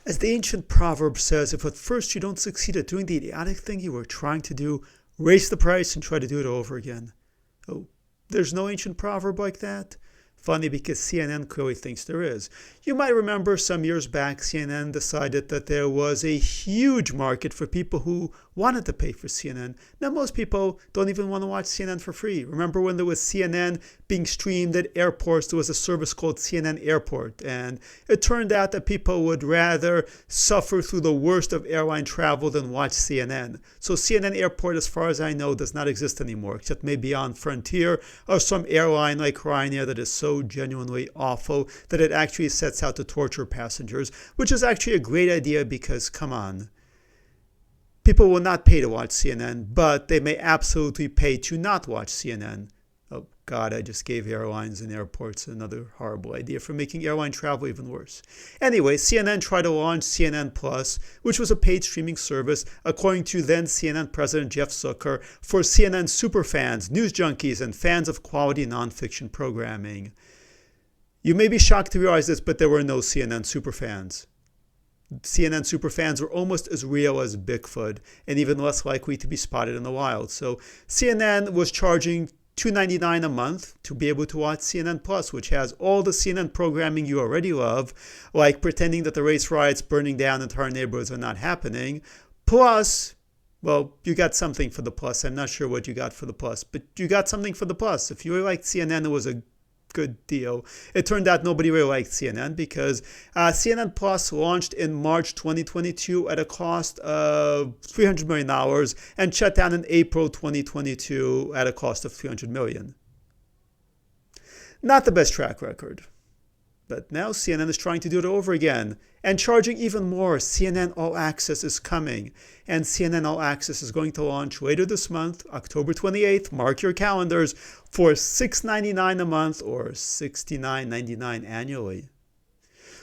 As the ancient proverb says, if at first you don't succeed at doing the idiotic thing you were trying to do, raise the price and try to do it over again. Oh, there's no ancient proverb like that? Funny because CNN clearly thinks there is. You might remember some years back, CNN decided that there was a huge market for people who wanted to pay for CNN. Now, most people don't even want to watch CNN for free. Remember when there was CNN being streamed at airports? There was a service called CNN Airport. And it turned out that people would rather suffer through the worst of airline travel than watch CNN. So CNN Airport, as far as I know, does not exist anymore, except maybe on Frontier or some airline like Ryanair that is so genuinely awful that it actually sets out to torture passengers, which is actually a great idea because, come on, people will not pay to watch CNN, but they may absolutely pay to not watch CNN. Oh God, I just gave airlines and airports another horrible idea for making airline travel even worse. Anyway, CNN tried to launch CNN Plus, which was a paid streaming service, according to then CNN President Jeff Zucker, for CNN superfans, news junkies, and fans of quality nonfiction programming. You may be shocked to realize this, but there were no CNN superfans. CNN superfans were almost as real as Bigfoot and even less likely to be spotted in the wild. So CNN was charging $2.99 a month to be able to watch CNN Plus, which has all the CNN programming you already love, like pretending that the race riots burning down entire neighborhoods are not happening. Plus, well, you got something for the Plus. I'm not sure what you got for the Plus, but you got something for the Plus. If you really liked CNN, it was a good deal. It turned out nobody really liked CNN because CNN Plus launched in March 2022 at a cost of $300 million and shut down in April 2022 at a cost of $300 million. Not the best track record. But now CNN is trying to do it over again and charging even more. CNN All Access is coming, and CNN All Access is going to launch later this month, October 28th. Mark your calendars for $6.99 a month or $69.99 annually.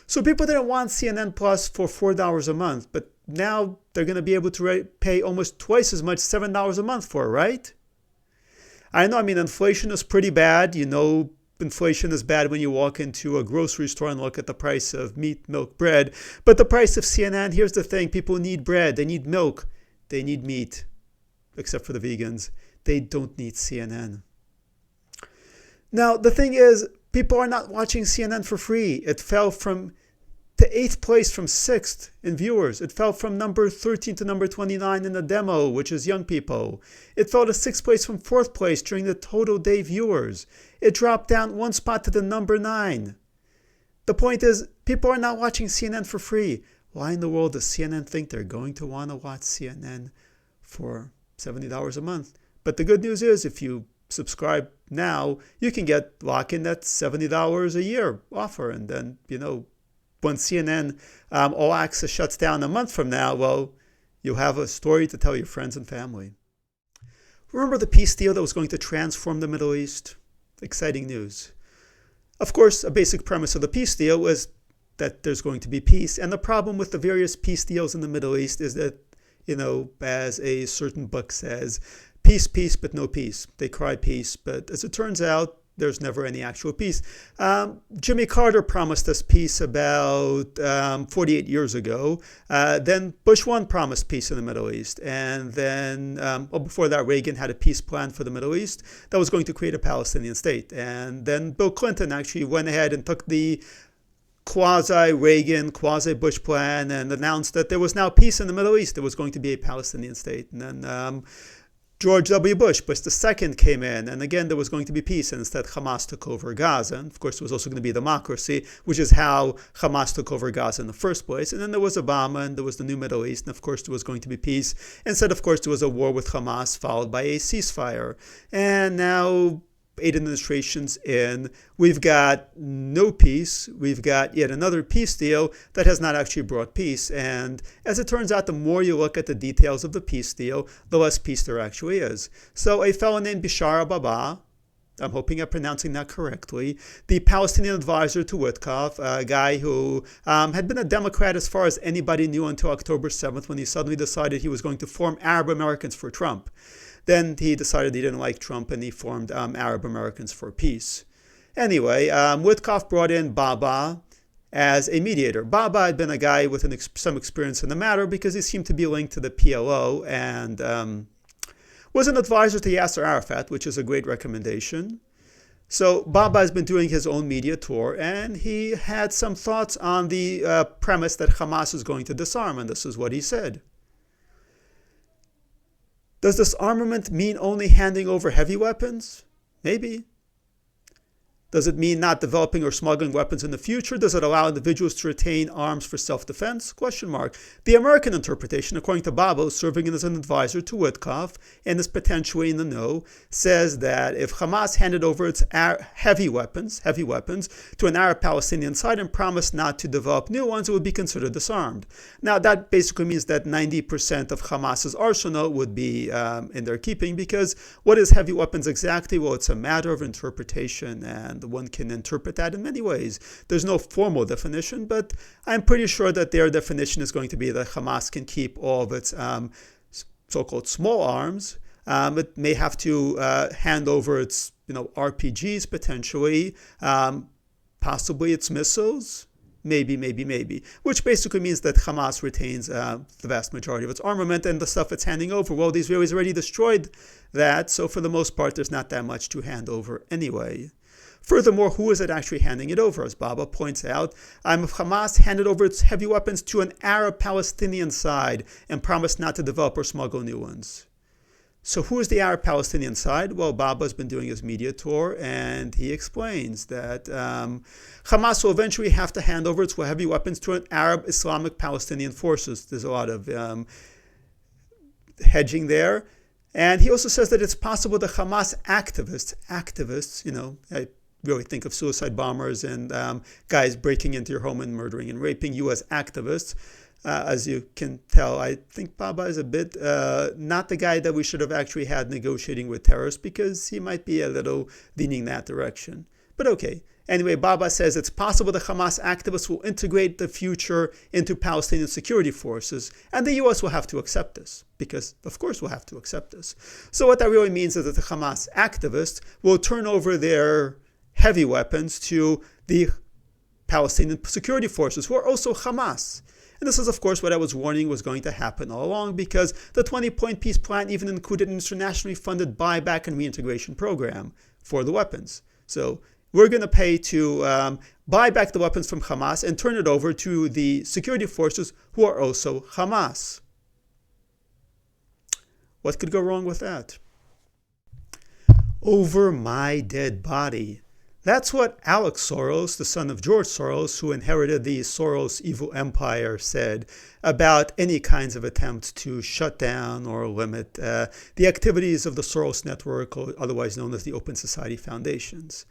So people didn't want CNN Plus for $4 a month, but now they're going to be able to pay almost twice as much, $7 a month for it, right? I know, inflation is pretty bad. You know, inflation is bad when you walk into a grocery store and look at the price of meat, milk, bread. But the price of CNN, here's the thing. People need bread. They need milk. They need meat. Except for the vegans. They don't need CNN. Now, the thing is, people are not watching CNN for free. It fell to 8th place from 6th in viewers. It fell from number 13 to number 29 in the demo, which is young people. It fell to 6th place from 4th place during the total day viewers. It dropped down one spot to the number 9. The point is, people are not watching CNN for free. Why in the world does CNN think they're going to want to watch CNN for $70 a month? But the good news is, if you subscribe now, you can lock in that $70 a year offer. And then, when CNN All Access shuts down a month from now, well, you'll have a story to tell your friends and family. Remember the peace deal that was going to transform the Middle East? Exciting news. Of course, a basic premise of the peace deal was that there's going to be peace. And the problem with the various peace deals in the Middle East is that, as a certain book says, peace, peace, but no peace. They cry peace, but as it turns out, there's never any actual peace. Jimmy Carter promised us peace about 48 years ago. Then Bush 1 promised peace in the Middle East. And then, before that, Reagan had a peace plan for the Middle East that was going to create a Palestinian state. And then Bill Clinton actually went ahead and took the quasi-Reagan, quasi-Bush plan and announced that there was now peace in the Middle East. There was going to be a Palestinian state. And then George W. Bush II came in, and again, there was going to be peace, and instead Hamas took over Gaza. And of course, there was also going to be democracy, which is how Hamas took over Gaza in the first place. And then there was Obama, and there was the new Middle East, and of course, there was going to be peace. Instead, of course, there was a war with Hamas, followed by a ceasefire. And now, 8 administrations in, we've got no peace. We've got yet another peace deal that has not actually brought peace. And as it turns out, the more you look at the details of the peace deal, the less peace there actually is. So a fellow named Bashar al-Baba, I'm hoping I'm pronouncing that correctly, the Palestinian advisor to Witkoff, a guy who had been a Democrat as far as anybody knew until October 7th, when he suddenly decided he was going to form Arab Americans for Trump. Then he decided he didn't like Trump, and he formed Arab Americans for Peace. Anyway, Witkoff brought in Baba, as a mediator. Baba had been a guy with some experience in the matter because he seemed to be linked to the PLO and was an advisor to Yasser Arafat, which is a great recommendation. So Baba has been doing his own media tour, and he had some thoughts on the premise that Hamas is going to disarm, and this is what he said. Does disarmament mean only handing over heavy weapons? Maybe. Does it mean not developing or smuggling weapons in the future? Does it allow individuals to retain arms for self-defense? Question mark. The American interpretation, according to Baba, serving as an advisor to Witkoff and is potentially in the know, says that if Hamas handed over its heavy weapons to an Arab-Palestinian side and promised not to develop new ones, it would be considered disarmed. Now, that basically means that 90% of Hamas's arsenal would be in their keeping, because what is heavy weapons exactly? Well, it's a matter of interpretation, and one can interpret that in many ways. There's no formal definition, but I'm pretty sure that their definition is going to be that Hamas can keep all of its so-called small arms. It may have to hand over its RPGs potentially, possibly its missiles. Maybe, which basically means that Hamas retains the vast majority of its armament, and the stuff it's handing over, well, the Israelis already destroyed that, so for the most part, there's not that much to hand over anyway. Furthermore, who is it actually handing it over? As Baba points out, if Hamas handed over its heavy weapons to an Arab-Palestinian side and promised not to develop or smuggle new ones. So who is the Arab-Palestinian side? Well, Baba's been doing his media tour, and he explains that Hamas will eventually have to hand over its heavy weapons to an Arab Islamic Palestinian forces. There's a lot of hedging there. And he also says that it's possible that Hamas activists, I really think of suicide bombers and guys breaking into your home and murdering and raping you as activists. As you can tell, I think Baba is a bit not the guy that we should have actually had negotiating with terrorists, because he might be a little leaning that direction. But okay. Anyway, Baba says it's possible that Hamas activists will integrate the future into Palestinian security forces, and the U.S. will have to accept this, because, of course, we'll have to accept this. So what that really means is that the Hamas activists will turn over their heavy weapons to the Palestinian security forces, who are also Hamas. And this is, of course, what I was warning was going to happen all along, because the 20-point peace plan even included an internationally funded buyback and reintegration program for the weapons. So we're going to pay to buy back the weapons from Hamas and turn it over to the security forces, who are also Hamas. What could go wrong with that? Over my dead body. That's what Alex Soros, the son of George Soros, who inherited the Soros evil empire, said about any kinds of attempts to shut down or limit the activities of the Soros network, or otherwise known as the Open Society Foundations.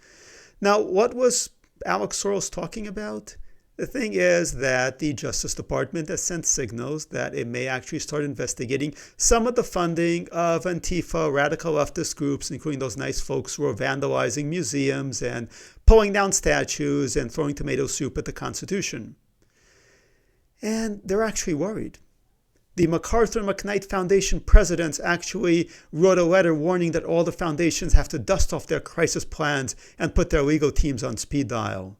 Now, what was Alex Soros talking about? The thing is that the Justice Department has sent signals that it may actually start investigating some of the funding of Antifa, radical leftist groups, including those nice folks who are vandalizing museums and pulling down statues and throwing tomato soup at the Constitution. And they're actually worried. The MacArthur and McKnight Foundation presidents actually wrote a letter warning that all the foundations have to dust off their crisis plans and put their legal teams on speed dial.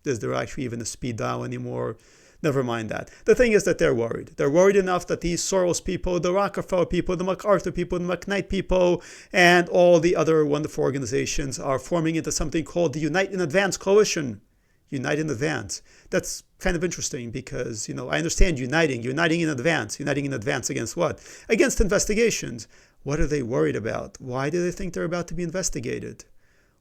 Is there actually even a speed dial anymore? Never mind that. The thing is that they're worried. They're worried enough that these Soros people, the Rockefeller people, the MacArthur people, the McKnight people, and all the other wonderful organizations are forming into something called the Unite in Advance Coalition. Unite in Advance. That's kind of interesting because, I understand uniting in advance. Uniting in advance against what? Against investigations. What are they worried about? Why do they think they're about to be investigated?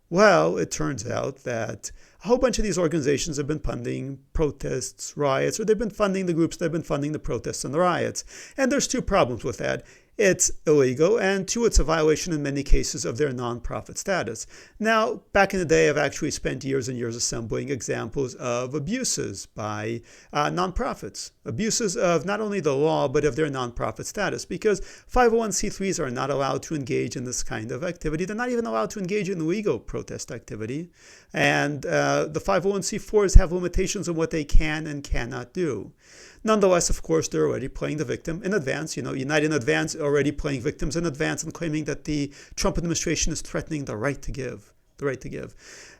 Well, it turns out that a whole bunch of these organizations have been funding protests, riots, or they've been funding the groups that have been funding the protests and the riots. And there's two problems with that. It's illegal, and two, it's a violation in many cases of their nonprofit status. Now, back in the day, I've actually spent years and years assembling examples of abuses by nonprofits. Abuses of not only the law, but of their nonprofit status, because 501c3s are not allowed to engage in this kind of activity. They're not even allowed to engage in legal protest activity. And the 501c4s have limitations on what they can and cannot do. Nonetheless, of course, they're already playing the victim in advance. Unite in Advance already playing victims in advance and claiming that the Trump administration is threatening the right to give. the right to give.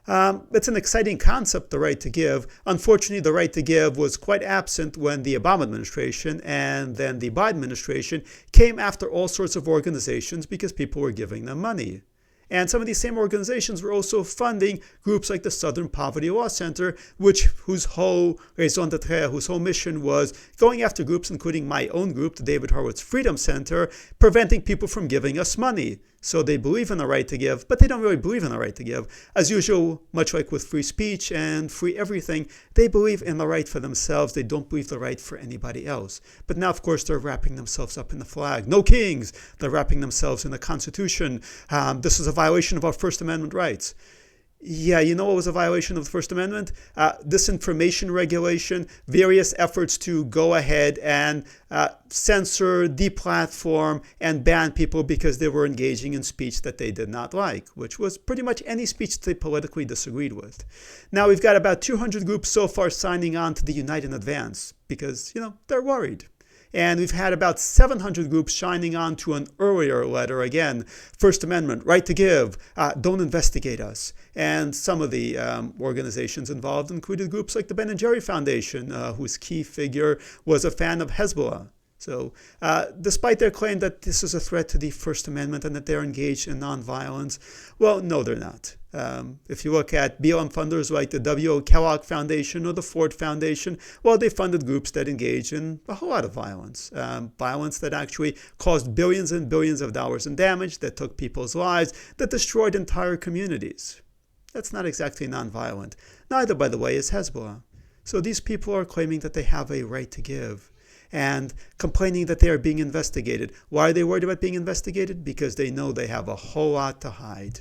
It's an exciting concept, the right to give. Unfortunately, the right to give was quite absent when the Obama administration and then the Biden administration came after all sorts of organizations because people were giving them money. And some of these same organizations were also funding groups like the Southern Poverty Law Center, whose whole raison d'etre, whose whole mission was going after groups, including my own group, the David Horowitz Freedom Center, preventing people from giving us money. So they believe in the right to give, but they don't really believe in the right to give. As usual, much like with free speech and free everything, they believe in the right for themselves. They don't believe the right for anybody else. But now, of course, they're wrapping themselves up in the flag. No kings! They're wrapping themselves in the Constitution. This is a violation of our First Amendment rights. Yeah, you know what was a violation of the First Amendment? Disinformation regulation, various efforts to go ahead and censor, deplatform, and ban people because they were engaging in speech that they did not like, which was pretty much any speech they politically disagreed with. Now, we've got about 200 groups so far signing on to the Unite in Advance because, they're worried. And we've had about 700 groups signing on to an earlier letter. Again, First Amendment, right to give, don't investigate us. And some of the organizations involved included groups like the Ben & Jerry Foundation, whose key figure was a fan of Hezbollah. So despite their claim that this is a threat to the First Amendment and that they're engaged in nonviolence, well, no, they're not. If you look at BLM funders like the W.O. Kellogg Foundation or the Ford Foundation, well, they funded groups that engage in a whole lot of violence. Violence that actually caused billions and billions of dollars in damage, that took people's lives, that destroyed entire communities. That's not exactly nonviolent. Neither, by the way, is Hezbollah. So these people are claiming that they have a right to give and complaining that they are being investigated. Why are they worried about being investigated? Because they know they have a whole lot to hide.